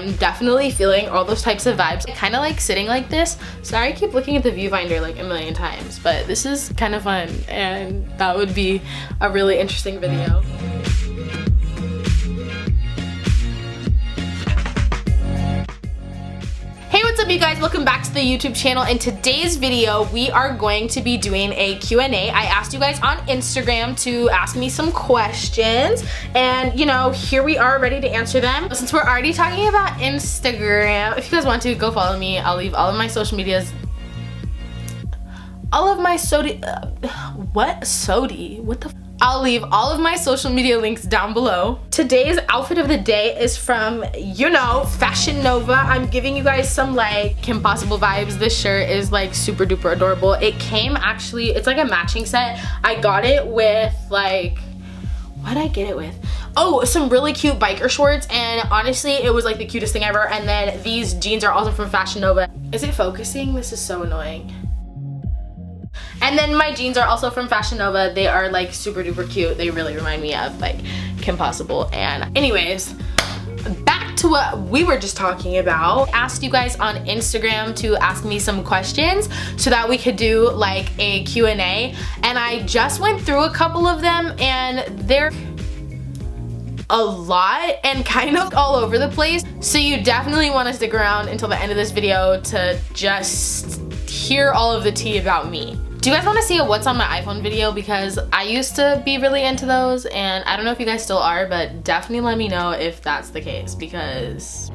I'm definitely feeling all those types of vibes. I kind of like sitting like this. Sorry, I keep looking at the viewfinder like a million times, but this is kind of fun and that would be a really interesting video. What's up, you guys? Welcome back to the YouTube channel. In today's video, we are going to be doing a Q&A. I asked you guys on Instagram to ask me some questions, and you know, here we are ready to answer them. Since we're already talking about Instagram, if you guys want to, go follow me. I'll leave all of my social medias. I'll leave all of my social media links down below. Today's outfit of the day is from, you know, Fashion Nova. I'm giving you guys some like Kim Possible vibes. This shirt is like super duper adorable. It came actually, it's like a matching set. I got it with like, what did I get it with? Oh, some really cute biker shorts, and honestly, it was like the cutest thing ever. And then these jeans are also from Fashion Nova. Is it focusing? This is so annoying. And then my jeans are also from Fashion Nova. They are like super duper cute. They really remind me of like Kim Possible. And anyways, back to what we were just talking about. I asked you guys on Instagram to ask me some questions so that we could do like a Q&A. And I just went through a couple of them, and they're a lot and kind of all over the place. So you definitely want to stick around until the end of this video to just hear all of the tea about me. Do you guys want to see a what's on my iPhone video? Because I used to be really into those, and I don't know if you guys still are, but definitely let me know if that's the case, because...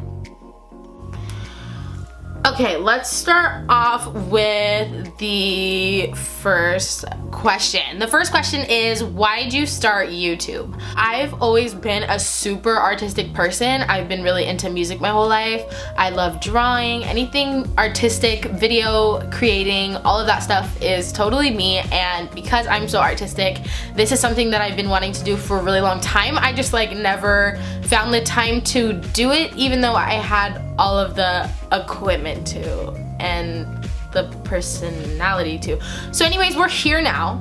Okay, let's start off with the first question. The first question is, why did you start YouTube? I've always been a super artistic person. I've been really into music my whole life. I love drawing, anything artistic, video creating, all of that stuff is totally me. And because I'm so artistic, this is something that I've been wanting to do for a really long time. I just like never found the time to do it, even though I had all of the equipment to and the personality to. So anyways, we're here now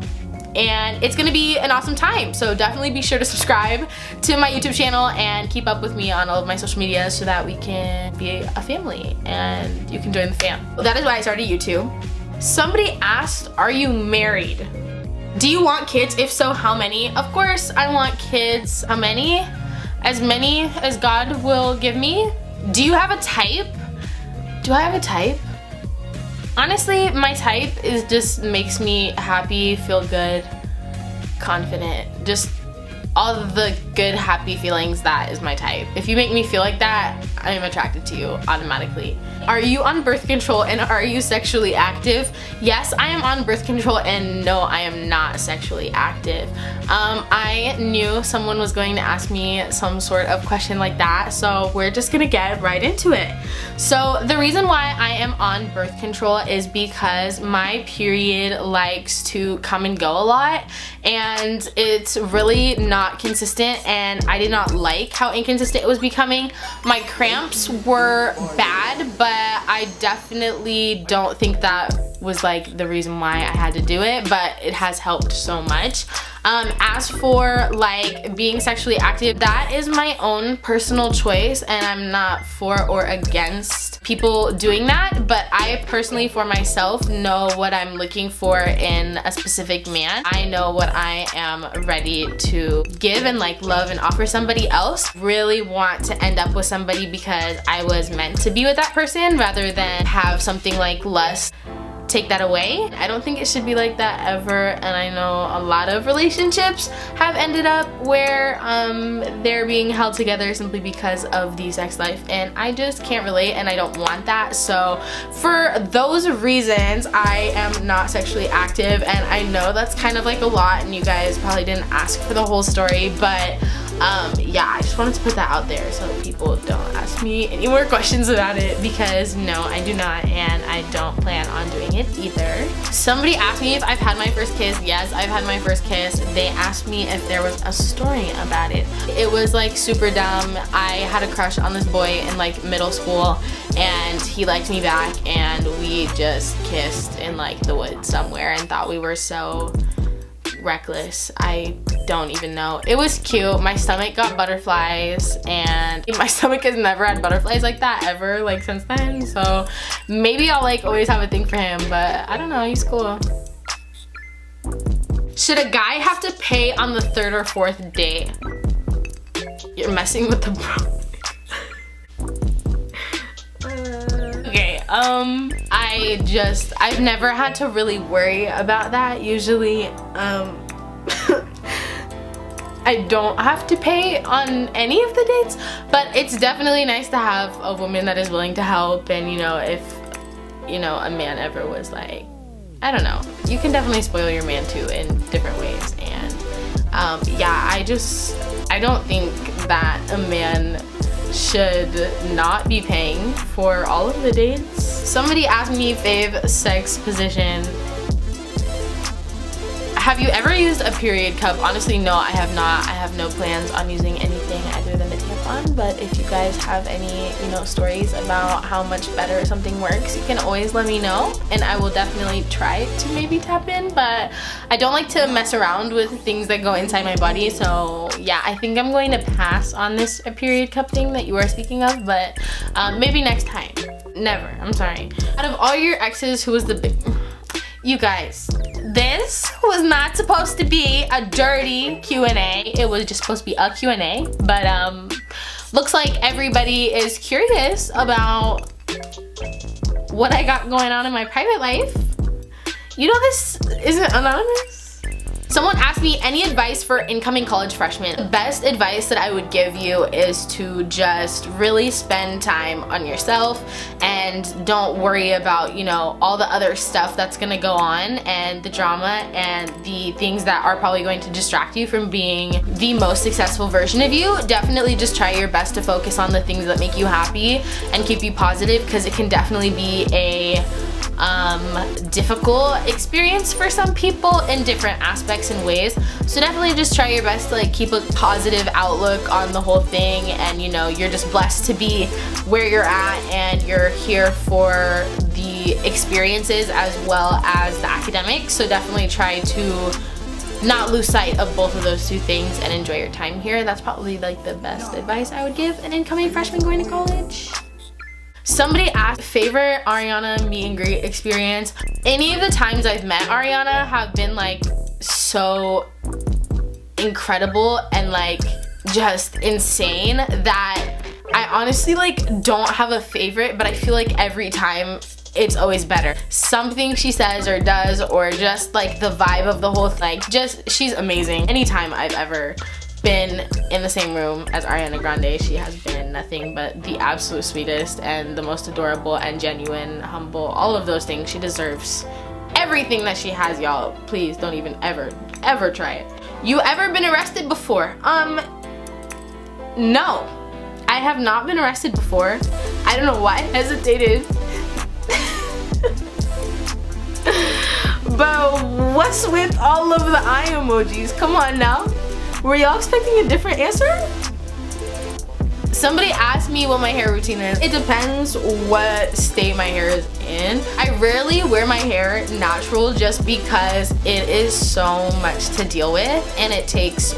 and it's gonna be an awesome time. So definitely be sure to subscribe to my YouTube channel and keep up with me on all of my social media so that we can be a family and you can join the fam. Well, that is why I started YouTube. Somebody asked, are you married? Do you want kids? If so, how many? Of course I want kids. How many? As many as God will give me. Do you have a type? Do I have a type? Honestly, my type is just makes me happy, feel good, confident. Just all of the good, happy feelings, that is my type. If you make me feel like that, I am attracted to you automatically. Are you on birth control and are you sexually active? Yes, I am on birth control, and no, I am not sexually active. I knew someone was going to ask me some sort of question like that, so we're just gonna get right into it. So the reason why I am on birth control is because my period likes to come and go a lot, and it's really not consistent, and I did not like how inconsistent it was becoming. My cramps were bad, but I definitely don't think that was like the reason why I had to do it, but it has helped so much. As for like being sexually active, that is my own personal choice, and I'm not for or against people doing that, but I personally for myself know what I'm looking for in a specific man. I know what I am ready to give and like love and offer somebody else. Really want to end up with somebody because I was meant to be with that person rather than have something like lust take that away. I don't think it should be like that ever, and I know a lot of relationships have ended up where they're being held together simply because of the sex life, and I just can't relate and I don't want that. So for those reasons, I am not sexually active, and I know that's kind of like a lot and you guys probably didn't ask for the whole story, but yeah, I just wanted to put that out there so that people don't ask me any more questions about it, because no, I do not, and I don't plan on doing it either. Somebody asked me if I've had my first kiss. Yes, I've had my first kiss. They asked me if there was a story about it. It was like super dumb. I had a crush on this boy in like middle school, and he liked me back, and we just kissed in like the woods somewhere and thought we were so reckless. I don't even know. It was cute. My stomach got butterflies, and my stomach has never had butterflies like that ever, like since then. So maybe I'll like always have a thing for him, but I don't know, he's cool. Should a guy have to pay on the 3rd or 4th date? You're messing with the okay, I've never had to really worry about that. Usually, I don't have to pay on any of the dates, but it's definitely nice to have a woman that is willing to help. And you know, if you know a man ever was like, I don't know, you can definitely spoil your man too in different ways. And yeah, I don't think that a man should not be paying for all of the dates. Somebody asked me fave sex position. Have you ever used a period cup? Honestly, no, I have not. I have no plans on using anything other than a tampon, but if you guys have any, you know, stories about how much better something works, you can always let me know, and I will definitely try to maybe tap in, but I don't like to mess around with things that go inside my body. So yeah, I think I'm going to pass on this period cup thing that you are speaking of, but maybe next time. Never, I'm sorry. Out of all your exes, who was the big... You guys, this was not supposed to be a dirty Q&A. It was just supposed to be a Q&A, but looks like everybody is curious about what I got going on in my private life. You know this isn't anonymous. Someone asked me any advice for incoming college freshmen. The best advice that I would give you is to just really spend time on yourself and don't worry about, you know, all the other stuff that's gonna go on and the drama and the things that are probably going to distract you from being the most successful version of you. Definitely just try your best to focus on the things that make you happy and keep you positive, because it can definitely be a difficult experience for some people in different aspects and ways. So definitely just try your best to like keep a positive outlook on the whole thing, and you know, you're just blessed to be where you're at, and you're here for the experiences as well as the academics. So definitely try to not lose sight of both of those two things and enjoy your time here. That's probably like the best advice I would give an incoming freshman going to college. Somebody asked favorite ARIANA meet and greet experience. Any of the times I've met ARIANA have been like so incredible and like just insane that I honestly like don't have a favorite, but I feel like every time it's always better. Something she says or does, or just like the vibe of the whole thing, just she's amazing. Anytime I've ever been in the same room as Ariana Grande, she has been nothing but the absolute sweetest and the most adorable and genuine, humble, all of those things. She deserves everything that she has, y'all. Please don't even ever try it. You ever been arrested before? No, I have not been arrested before. I don't know why I hesitated. But what's with all of the eye emojis? Come on now. Were y'all expecting a different answer? Somebody asked me what my hair routine is. It depends what state my hair is in. I rarely wear my hair natural just because it is so much to deal with and it takes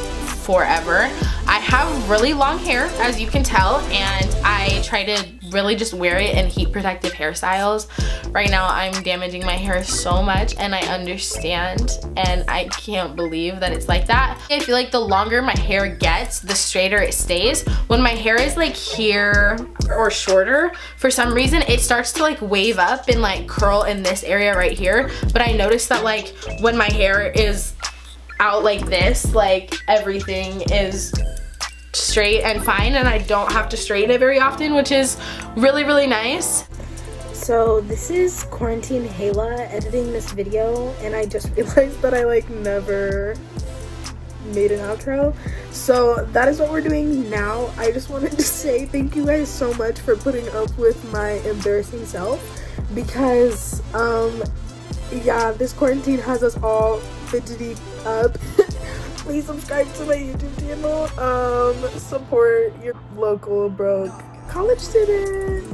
forever. I have really long hair, as you can tell, and I try to really just wear it in heat protective hairstyles. Right now I'm damaging my hair so much, and I understand, and I can't believe that it's like that. I feel like the longer my hair gets, the straighter it stays. When my hair is like here or shorter, for some reason it starts to like wave up and like curl in this area right here. But I noticed that like when my hair is out like this, like everything is straight and fine, and I don't have to straighten it very often, which is really nice. So this is Quarantine HAYLA editing this video, and I just realized that I like never made an outro, so that is what we're doing now. I just wanted to say thank you guys so much for putting up with my embarrassing self, because yeah, this quarantine has us all fidgety up. Please subscribe to my YouTube channel. Support your local broke college student.